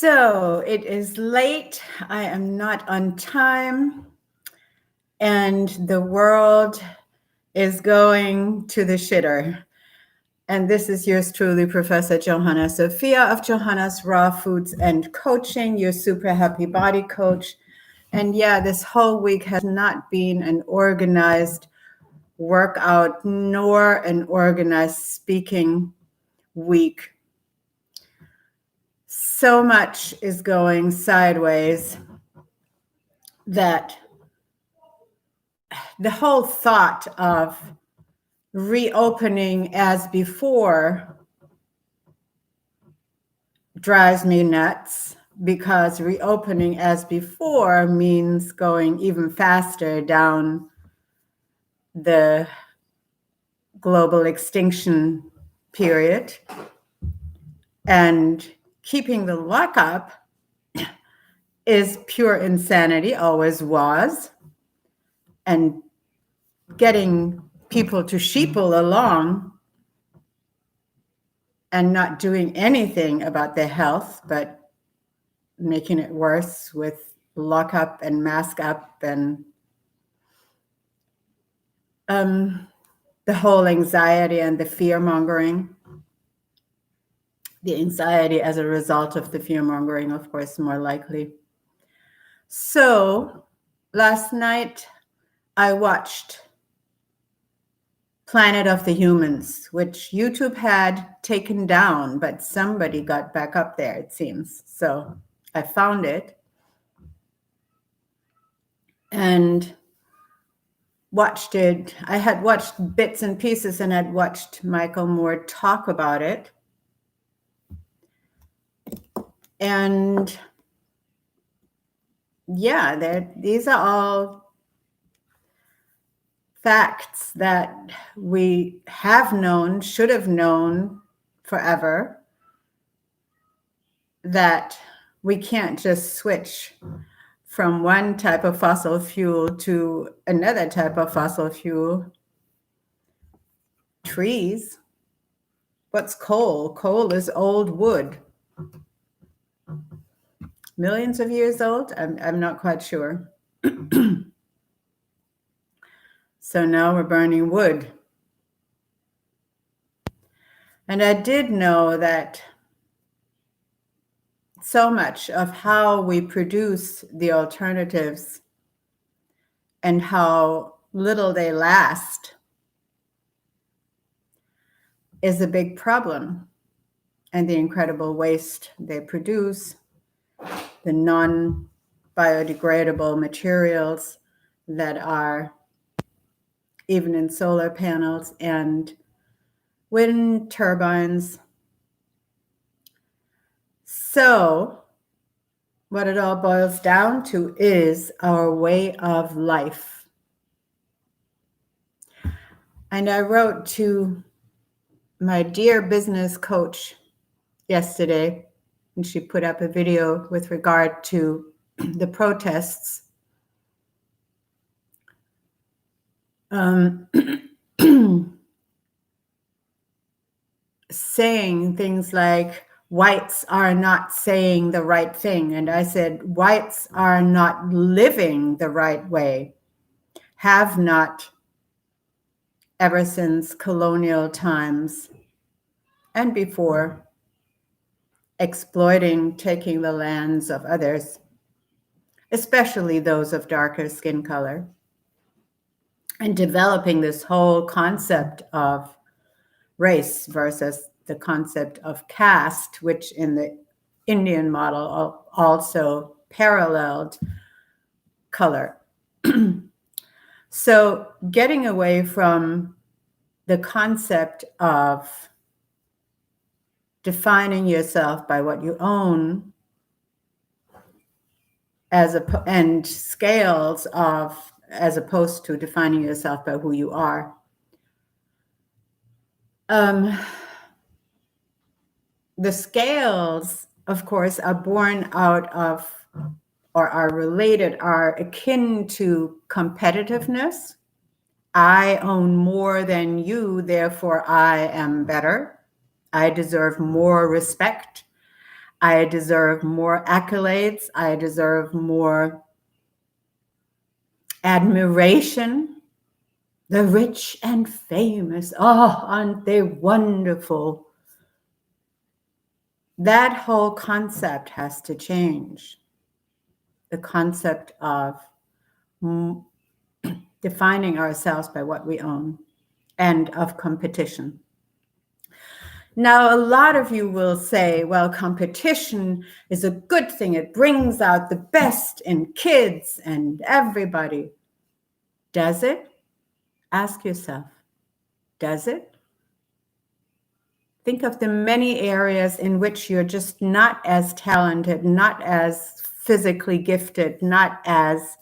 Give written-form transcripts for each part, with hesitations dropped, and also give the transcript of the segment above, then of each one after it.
So it is late. I am not on time. And the world is going to the shitter. And this is yours truly, Professor Johanna Sophia of Johanna's Raw Foods and Coaching, your super happy body coach. And yeah, this whole week has not been an organized workout nor an organized speaking week. So much is going sideways that the whole thought of reopening as before drives me nuts, because reopening as before means going even faster down the global extinction period, and keeping the lockup is pure insanity, always was, and getting people to sheeple along and not doing anything about their health, but making it worse with lockup and mask up and the whole anxiety and the fear mongering. The anxiety as a result of the fear mongering, of course, more likely. So last night I watched Planet of the Humans, which YouTube had taken down, but somebody got back up there, it seems. So I found it and watched it. I had watched bits and pieces and had watched Michael Moore talk about it. And yeah, these are all facts that we have known, should have known forever, that we can't just switch from one type of fossil fuel to another type of fossil fuel. Trees. What's coal? Coal is old wood. Millions of years old? I'm not quite sure. So now we're burning wood. And I did know that so much of how we produce the alternatives and how little they last is a big problem. And the incredible waste they produce, the non-biodegradable materials that are even in solar panels and wind turbines. So what it all boils down to is our way of life. And I wrote to my dear business coach yesterday, and she put up a video with regard to the protests. Saying things like, whites are not saying the right thing. And I said, whites are not living the right way, have not ever since colonial times and before, exploiting, taking the lands of others, especially those of darker skin color, and developing this whole concept of race versus the concept of caste, which in the Indian model also paralleled color. So getting away from the concept of defining yourself by what you own and scales of, as opposed to defining yourself by who you are. The scales, of course, are born out of, or are related, are akin to competitiveness. I own more than you, therefore I am better. I deserve more respect. I deserve more accolades. I deserve more admiration. The rich and famous, oh, aren't they wonderful? That whole concept has to change. The concept of defining ourselves by what we own and of competition. Now, a lot of you will say, well, competition is a good thing. It brings out the best in kids and everybody. Does it? Ask yourself, does it? Think of the many areas in which you're just not as talented, not as physically gifted, not as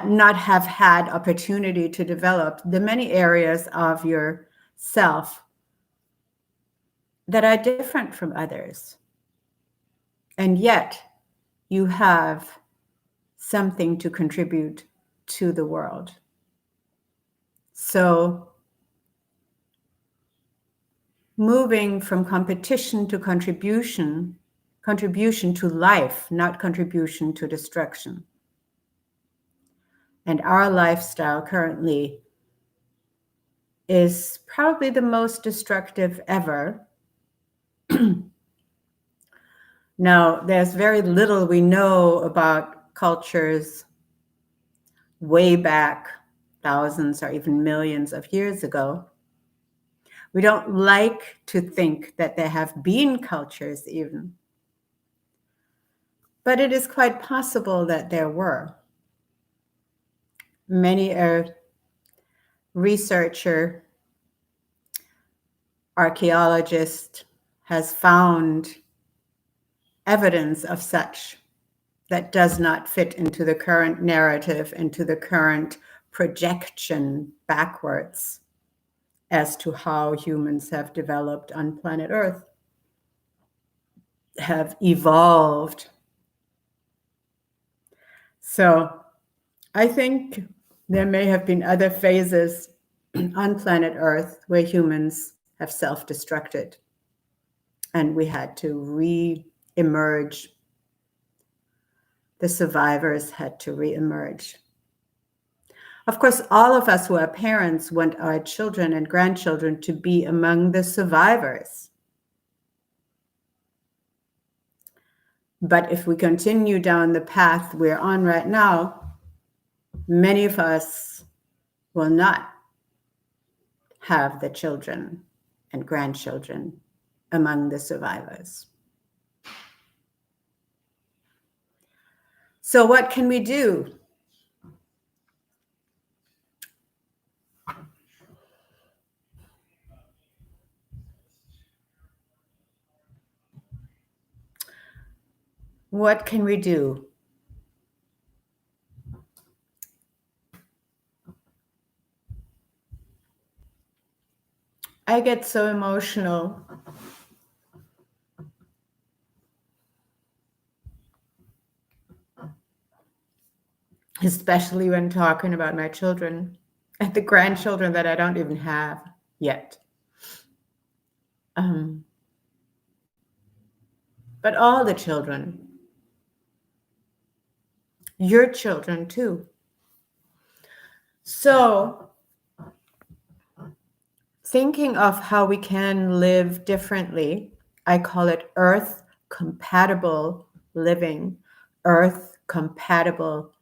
not have had opportunity to develop, the many areas of yourself that are different from others. And yet you have something to contribute to the world. So moving from competition to contribution to life, not contribution to destruction. And our lifestyle currently is probably the most destructive ever. Now, there's very little we know about cultures way back, thousands or even millions of years ago. We don't like to think that there have been cultures even. But it is quite possible that there were. Many researcher, archaeologist has found evidence of such that does not fit into the current narrative, into the current projection backwards as to how humans have developed on planet Earth, have evolved. So I think there may have been other phases on planet Earth where humans have self-destructed and we had to re-emerge. The survivors had to re-emerge. Of course, all of us who are parents want our children and grandchildren to be among the survivors. But if we continue down the path we're on right now, many of us will not have the children and grandchildren among the survivors. So what can we do? What can we do? I get so emotional. Especially when talking about my children and the grandchildren that I don't even have yet. But all the children, your children too. So thinking of how we can live differently, I call it Earth compatible living, Earth compatible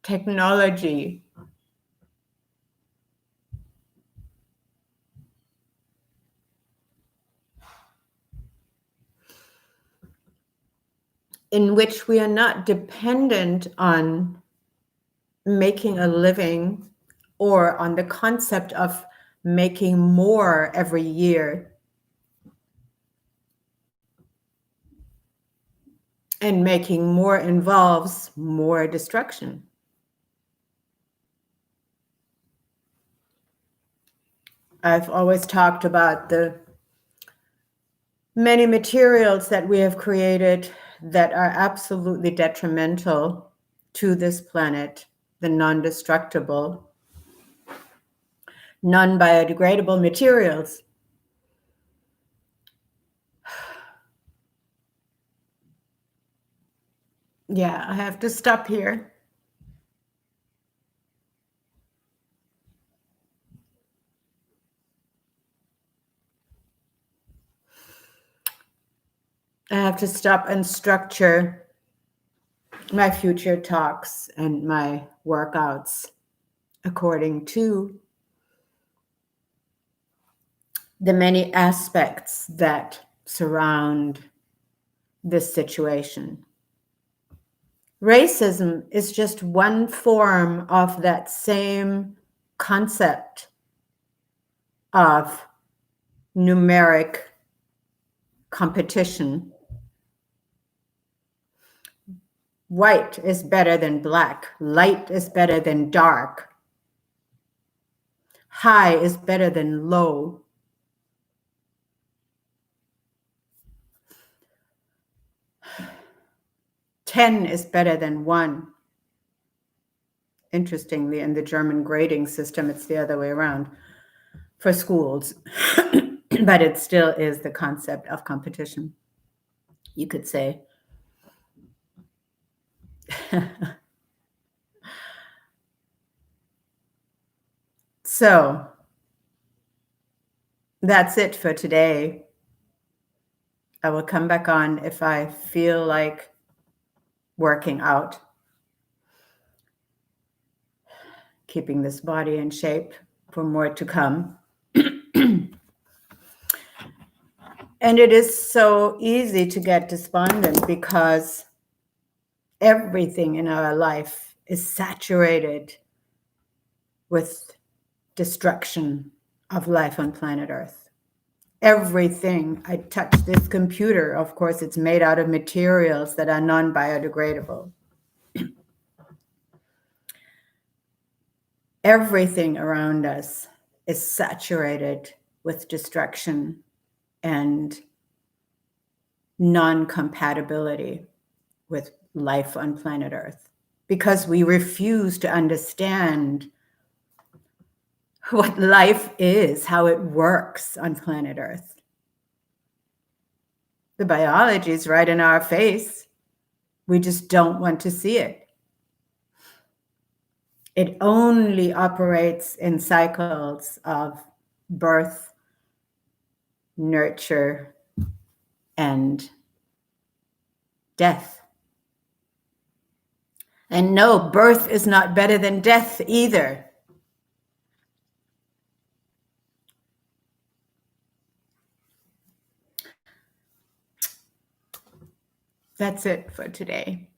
technology. In which we are not dependent on making a living or on the concept of making more every year. And making more involves more destruction. I've always talked about the many materials that we have created that are absolutely detrimental to this planet, the non-destructible, non-biodegradable materials. Yeah, I have to stop here. I have to stop and structure my future talks and my workouts according to the many aspects that surround this situation. Racism is just one form of that same concept of numeric competition. White is better than black. Light is better than dark. High is better than low. Ten is better than one. Interestingly, in the German grading system, it's the other way around for schools. But it still is the concept of competition, you could say. So that's it for today. I will come back on if I feel like working out, keeping this body in shape for more to come. And it is so easy to get despondent because everything in our life is saturated with destruction of life on planet Earth. Everything. I touch this computer. Of course, it's made out of materials that are non-biodegradable. Everything around us is saturated with destruction and non-compatibility with life on planet Earth because we refuse to understand what life is, how it works on planet Earth. The biology is right in our face. We just don't want to see it. It only operates in cycles of birth, nurture, and death. And no, birth is not better than death either. That's it for today.